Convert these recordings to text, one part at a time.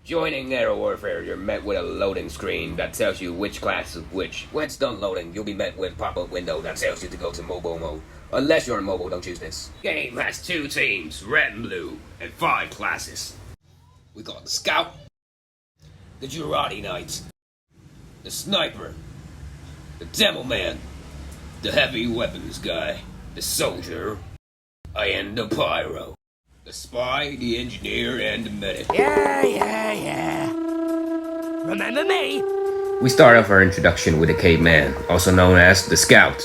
Joining Era Warfare, you're met with a loading screen that tells you which class is which. When it's done loading, you'll be met with a pop-up window that tells you to go to mobile mode. Unless you're on mobile, don't choose this. Game has 2 teams, red and blue, and 5 classes. We got the Scout, the Jarate Knight, the Sniper, the Demo Man, the Heavy Weapons Guy, the Soldier, and the Pyro. The Spy, the Engineer, and the Medic. Yeah. Remember me? We start off our introduction with the CaveMan, also known as the Scout.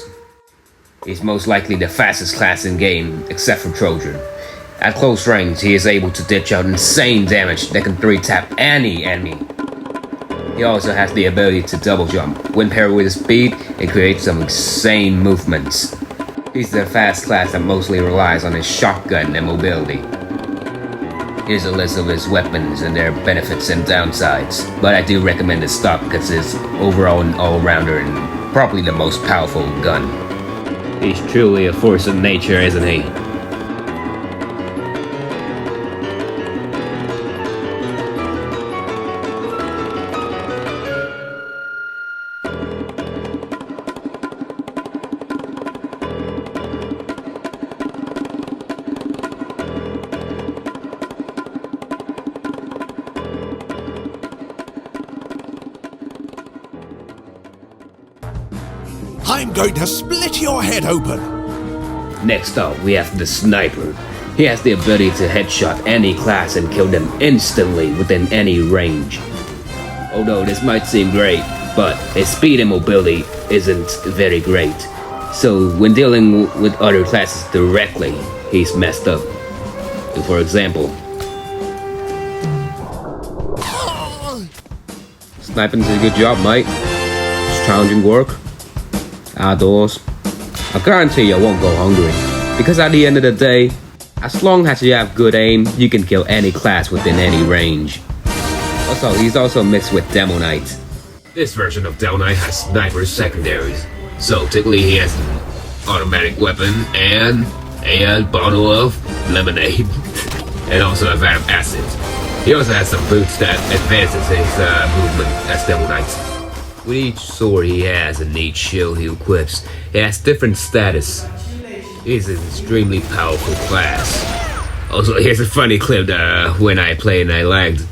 He's most likely the fastest class in game, except for Trojan. At close range, he is able to dish out insane damage that can 3-tap any enemy. He also has the ability to double jump. When paired with his speed, it creates some insane movements. He's the fast class that mostly relies on his shotgun and mobility. Here's a list of his weapons and their benefits and downsides, but I do recommend the stock because it's overall an all-rounder and probably the most powerful gun. He's truly a force of nature, isn't he? I'm going to split your head open! Next up, we have the Sniper. He has the ability to headshot any class and kill them instantly within any range. Although this might seem great, but his speed and mobility isn't very great. So when dealing with other classes directly, he's messed up. For example, sniping's a good job, mate. It's challenging work. Outdoors. I guarantee you won't go hungry, because at the end of the day, as long as you have good aim, you can kill any class within any range. Also, he's also mixed with Demo Knight. This version of Demo Knight has sniper secondaries, so typically he has an automatic weapon and a bottle of lemonade, and also a vamp acid. He also has some boots that advances his movement as Demo Knight. With each sword he has and each shield he equips, it has different status. He's an extremely powerful class. Also, here's a funny clip that when I played and I lagged.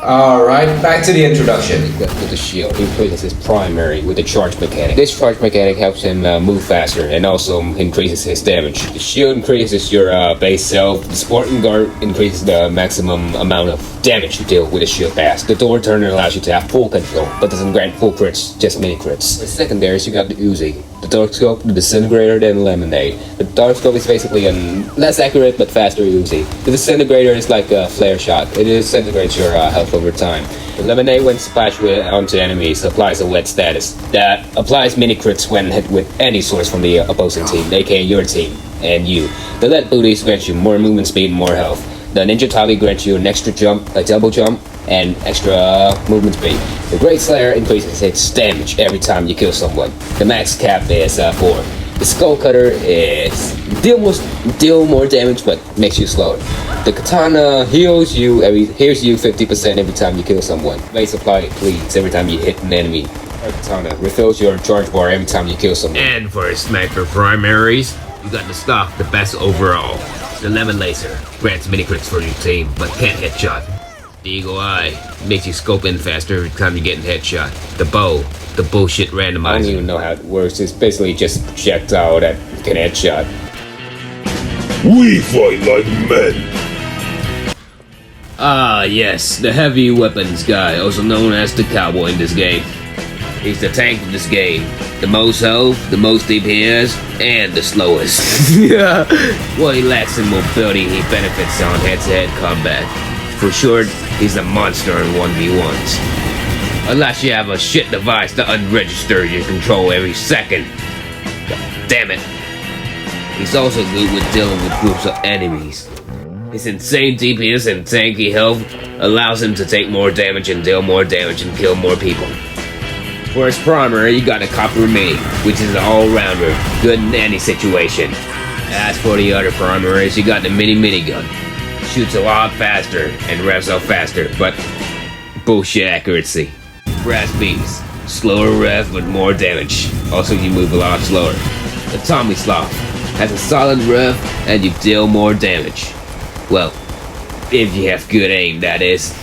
Alright, back to the introduction. With the shield, he increases his primary with the charge mechanic. This charge mechanic helps him move faster and also increases his damage. The shield increases your base health. The sporting guard increases the maximum amount of damage you deal with a shield pass. The door turner allows you to have full control, but doesn't grant full crits, just mini crits. The secondaries, you got the Uzi, the dark scope, the disintegrator, then the lemonade. The dark scope is basically a less accurate but faster Uzi. The disintegrator is like a flare shot. It disintegrates your health over time. The lemonade, when splashed onto enemies, applies a wet status that applies mini crits when hit with any source from the opposing team, aka your team and you. The lead booties grant you more movement speed and more health. The ninja tali grants you an extra jump, a double jump, and extra movement speed. The Great Slayer increases its damage every time you kill someone. The max cap is 4. The Skull Cutter is deal more damage but makes you slower. The Katana heals you 50% every time you kill someone. May supply bleeds every time you hit an enemy. Our Katana refills your charge bar every time you kill someone. And for his sniper primaries, you got the stock, the best overall. The Lemon Laser grants mini crits for your team but can't headshot. The Eagle Eye makes you scope in faster every time you get in headshot. The Bow, the bullshit randomizer. I don't even know how it works. It's basically just a projectile that can headshot. We fight like men! Ah yes, the heavy weapons guy, also known as the Cowboy in this game. He's the tank of this game. The most health, the most DPS, and the slowest. While he lacks in mobility, he benefits on head-to-head combat. For short, he's a monster in 1v1s. Unless you have a shit device to unregister your control every second. God damn it. He's also good with dealing with groups of enemies. His insane DPS and tanky health allows him to take more damage and deal more damage and kill more people. For his primary, you got the Copper Mini, which is an all-rounder, good in any situation. As for the other primaries, you got the Mini Minigun. Shoots a lot faster and revs up faster, but bullshit accuracy. Brass Beams, slower rev but more damage. Also, you move a lot slower. The Tommy Sloth has a solid rev and you deal more damage. Well, if you have good aim, that is.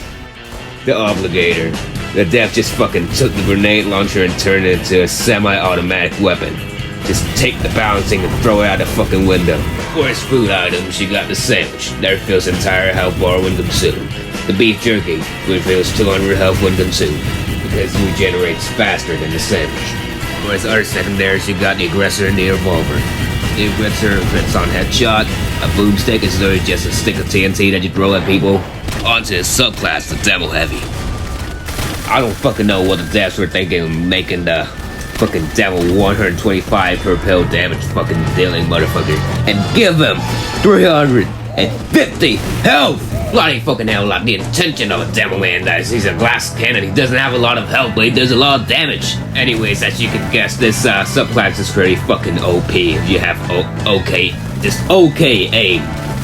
The Obligator. The dev just fucking took the grenade launcher and turned it into a semi-automatic weapon. Just take the balancing and throw it out the fucking window. For his food items, you got the sandwich. That refills entire health bar when consumed. The beef jerky refills 200 health when consumed, because it regenerates faster than the sandwich. For his other secondaries, you got the Aggressor and the Revolver. The Aggressor hits on headshot. A boomstick is literally just a stick of TNT that you throw at people. Onto his subclass, the Devil Heavy. I don't fucking know what the devs were thinking of making the fucking Devil 125 per pill damage fucking dealing motherfucker and give him 350 health! Bloody fucking hell, like the intention of a Devil Man that is he's a glass cannon. He doesn't have a lot of health, but he does a lot of damage. Anyways, as you can guess, this subclass is pretty fucking OP if you have okay aim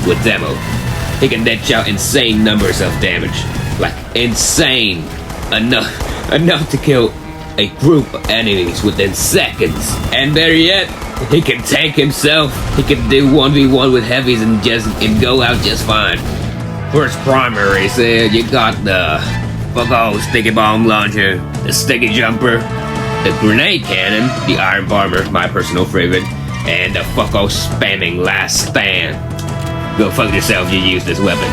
with Demo. He can dish out insane numbers of damage. Like, insane. Enough to kill a group of enemies within seconds. And better yet, he can tank himself. He can do 1v1 with heavies and go out just fine. First primary, you got the sticky bomb launcher, the sticky jumper, the grenade cannon, the iron bomber, my personal favorite, and the spamming last stand. Go fuck yourself, you use this weapon.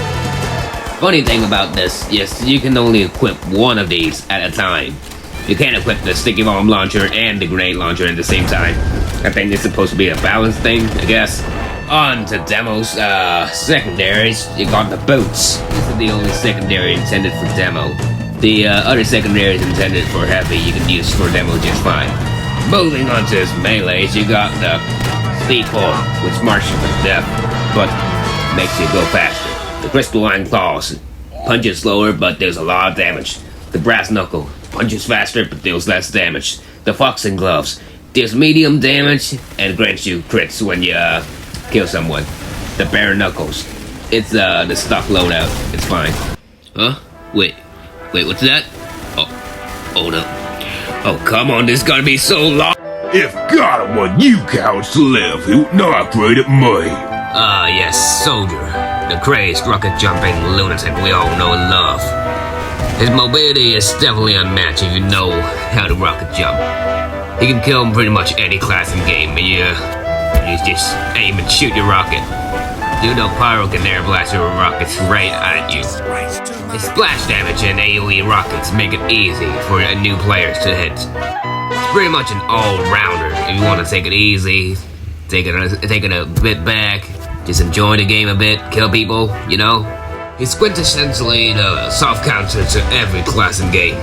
Funny thing about this, yes, you can only equip one of these at a time. You can't equip the sticky bomb launcher and the grenade launcher at the same time. I think it's supposed to be a balance thing, I guess. On to Demo's secondaries, you got the boots. This is the only secondary intended for Demo. The other secondaries intended for heavy you can use for Demo just fine. Moving on to his melees, you got the Speed Core, which marches you to death, but makes you go faster. The Crystalline Claws, punches slower but deals a lot of damage. The Brass Knuckle, punches faster but deals less damage. The Foxing Gloves, deals medium damage and grants you crits when you kill someone. The Bare Knuckles, it's the stock loadout, it's fine. Huh? Wait, what's that? Oh no. Oh, come on, this is gonna be so long! If God want you cowards to live, he would not create me. Ah, yes, Soldier. The crazed rocket jumping lunatic we all know and love. His mobility is definitely unmatched if you know how to rocket jump. He can kill pretty much any class in game, but you just aim and shoot your rocket. You know Pyro can air blast your rockets right at you. His splash damage and AoE rockets make it easy for new players to hit. It's pretty much an all-rounder if you want to take it easy, take it a bit back, just enjoy the game a bit, kill people, you know? He's quintessentially the soft counter to every class in game.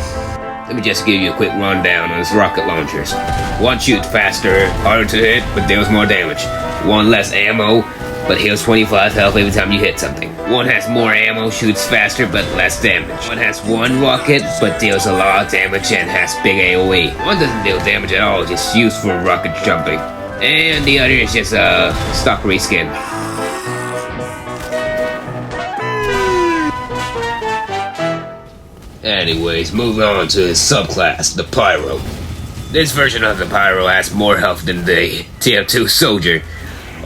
Let me just give you a quick rundown on his rocket launchers. One shoots faster, harder to hit, but deals more damage. One less ammo, but heals 25 health every time you hit something. One has more ammo, shoots faster, but less damage. One has one rocket, but deals a lot of damage and has big AoE. One doesn't deal damage at all, just used for rocket jumping. And the other is just a stock reskin. Anyways, moving on to his subclass, the Pyro. This version of the Pyro has more health than the TF2 Soldier.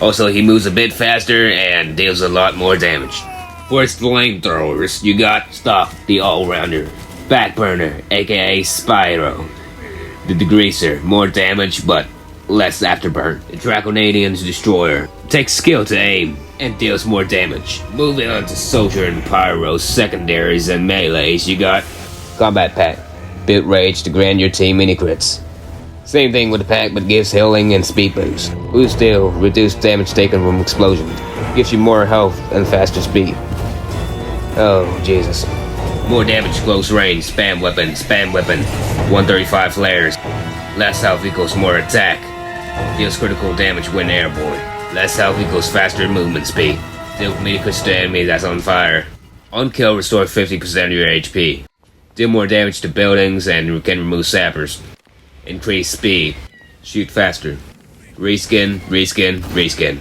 Also, he moves a bit faster and deals a lot more damage. For his flamethrowers, you got Stock, the all-rounder, Backburner, aka Spyro, the Degreaser, more damage but less afterburn. The Draconadian's Destroyer takes skill to aim and deals more damage. Moving on to Soldier and Pyro's secondaries and melees, you got Combat Pack, Built Rage to grant your team mini crits. Same thing with the pack, but gives healing and speed boost. Boost Steel, reduced damage taken from explosions. Gives you more health and faster speed. Oh, Jesus. More damage close range, spam weapon, 135 flares. Less health equals more attack. Deals critical damage when airborne. Less health equals faster movement speed. Deal melee crits to enemies that's on fire. On kill, restore 50% of your HP. Deal more damage to buildings and can remove sappers. Increase speed. Shoot faster. Reskin, reskin, reskin.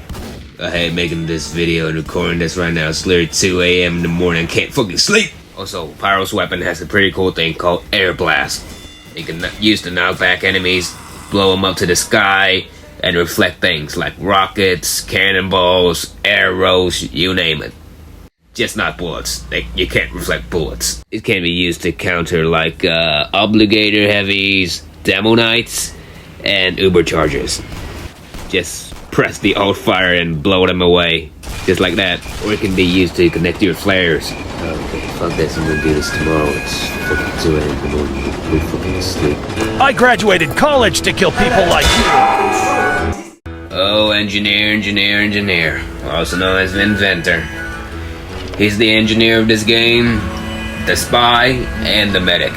I hate making this video and recording this right now. It's literally 2 a.m. in the morning. Can't fucking sleep. Also, Pyro's weapon has a pretty cool thing called Air Blast. You can use to knock back enemies, blow them up to the sky, and reflect things like rockets, cannonballs, arrows, you name it. Just not bullets. You can't reflect bullets. It can be used to counter like Obligator Heavies, Demo Knights, and Uber Chargers. Just press the alt fire and blow them away. Just like that. Or it can be used to connect your flares. Okay, fuck this, I'm gonna do this tomorrow. It's fucking 2 a.m. in the morning. We're fucking asleep. I graduated college to kill people like you. Oh, engineer. Also known as the inventor. He's the engineer of this game, the spy, and the medic.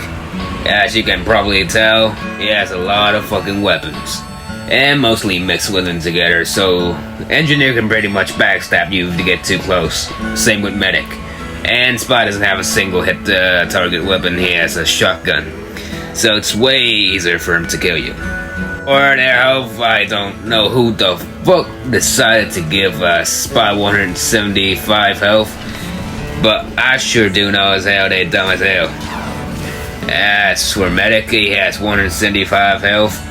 As you can probably tell, he has a lot of fucking weapons. And mostly mixed with them together, so engineer can pretty much backstab you to get too close. Same with medic. And spy doesn't have a single hit target weapon, he has a shotgun. So it's way easier for him to kill you. Or their health, I don't know who the fuck decided to give spy 175 health. But I sure do know as hell they dumb as hell. As for medic, he has 175 health.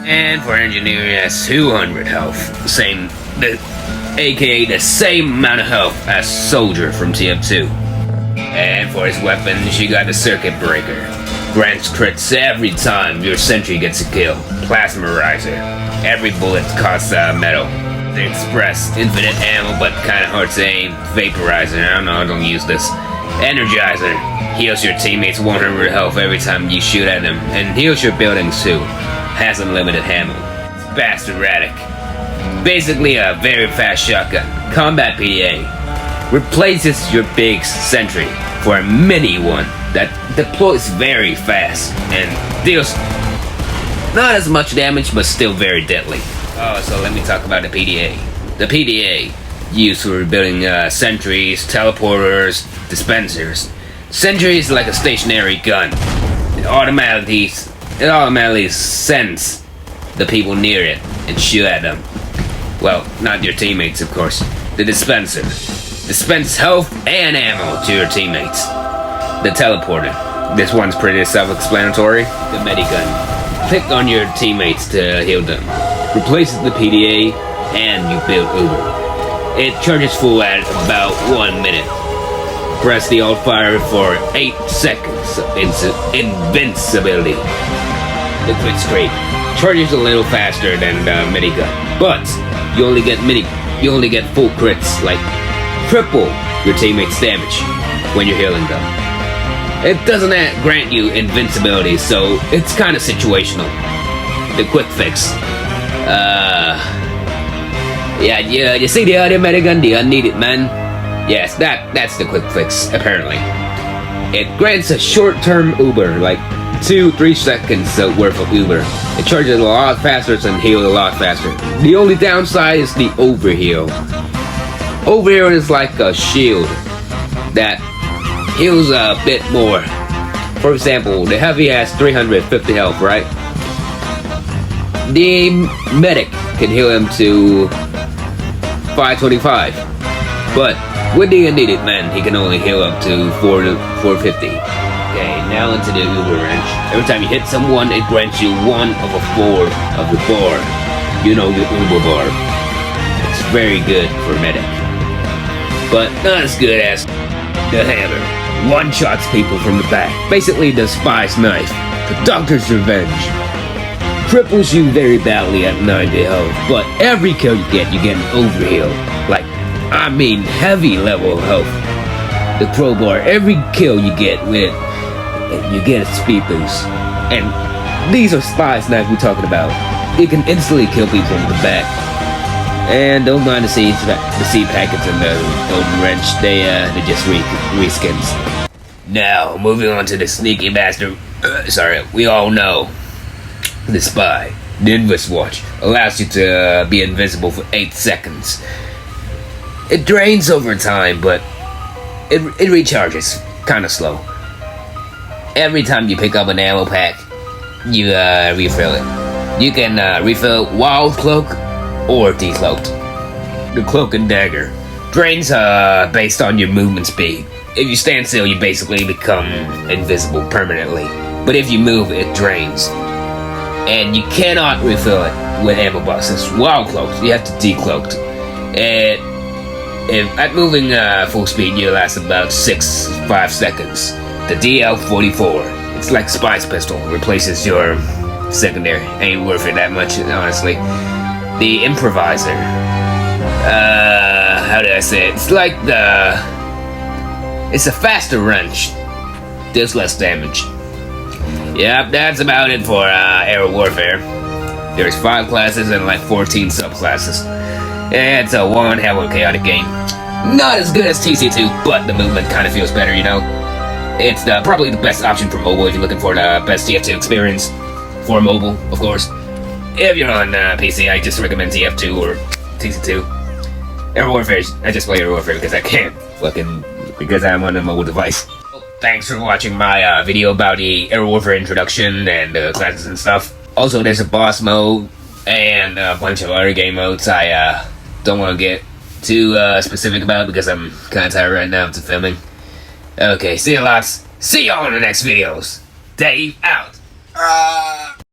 And for engineer, he has 200 health. AKA the same amount of health as soldier from TF2. And for his weapons, you got the circuit breaker. Grants crits every time your sentry gets a kill. Plasmarizer. Every bullet costs metal. The express, infinite ammo but kinda hard to aim. Vaporizer, I don't know, I don't use this. Energizer. Heals your teammates 100 health every time you shoot at them. And heals your buildings too. Has unlimited ammo. It's bastard erratic. Basically a very fast shotgun. Combat PDA. Replaces your big sentry for a mini one that deploys very fast and deals not as much damage but still very deadly. Oh, so let me talk about the PDA. The PDA used for rebuilding sentries, teleporters, dispensers. Sentry is like a stationary gun. It automatically sends the people near it and shoot at them. Well, not your teammates, of course. The dispenser. Dispense health and ammo to your teammates. The teleporter. This one's pretty self-explanatory. The medigun. Click on your teammates to heal them. Replaces the PDA and you build Uber. It charges full at about 1 minute. Press the alt fire for 8 seconds of invincibility. The crit scrape charges a little faster than the minigun, but you only get full crits, like triple your teammates' damage when you're healing them. It doesn't grant you invincibility, so it's kind of situational. The quick fix. Yeah, you see the other minigun, the unneeded man? Yes, that's the quick fix, apparently. It grants a short-term Uber, like 2-3 seconds worth of Uber. It charges a lot faster and heals a lot faster. The only downside is the overheal. Overheal is like a shield that heals a bit more. For example, the heavy has 350 health, right? The medic can heal him to 525, but with the unneeded man, he can only heal up to 450. Okay, now into the Uber wrench. Every time you hit someone, it grants you 1 of a 4 of the bar. You know, the Uber bar. It's very good for medic, but not as good as the hammer. One-shots people from the back. Basically the spy's knife. The doctor's revenge. Cripples you very badly at 90 health, but every kill you get an overheal. Like, I mean heavy level of health. The crowbar, every kill you get with it, you get a speed boost. And these are spy's knives we're talking about. It can instantly kill people from the back. And don't mind the seed packets in the golden wrench. They're just reskins. Now, moving on to the sneaky bastard. We all know. The spy. The Invis Watch allows you to be invisible for 8 seconds. It drains over time, but it recharges kind of slow. Every time you pick up an ammo pack, you refill it. You can refill while cloak or decloaked. The cloak and dagger drains based on your movement speed. If you stand still, you basically become invisible permanently. But if you move, it drains. And you cannot refill it with ammo boxes while cloaked. You have to decloaked. And if at moving full speed, you last about 5 seconds. The DL-44, it's like Spy's pistol, replaces your secondary. Ain't worth it that much, honestly. The improviser, how did I say it? It's like it's a faster wrench, does less damage. Yep, that's about it for Era Warfare. There's 5 classes and like 14 subclasses. It's a one hell of a chaotic game. Not as good as TC2, but the movement kind of feels better, you know? It's probably the best option for mobile if you're looking for the best TF2 experience. For mobile, of course. If you're on PC, I just recommend TF2 or TC2. Era Warfare, I just play Era Warfare because I can. Because I'm on a mobile device. Thanks for watching my video about the Era Warfare introduction and classes and stuff. Also, there's a boss mode and a bunch of other game modes I don't want to get too specific about because I'm kind of tired right now after filming. Okay, see you lots. See y'all in the next videos. Dave out.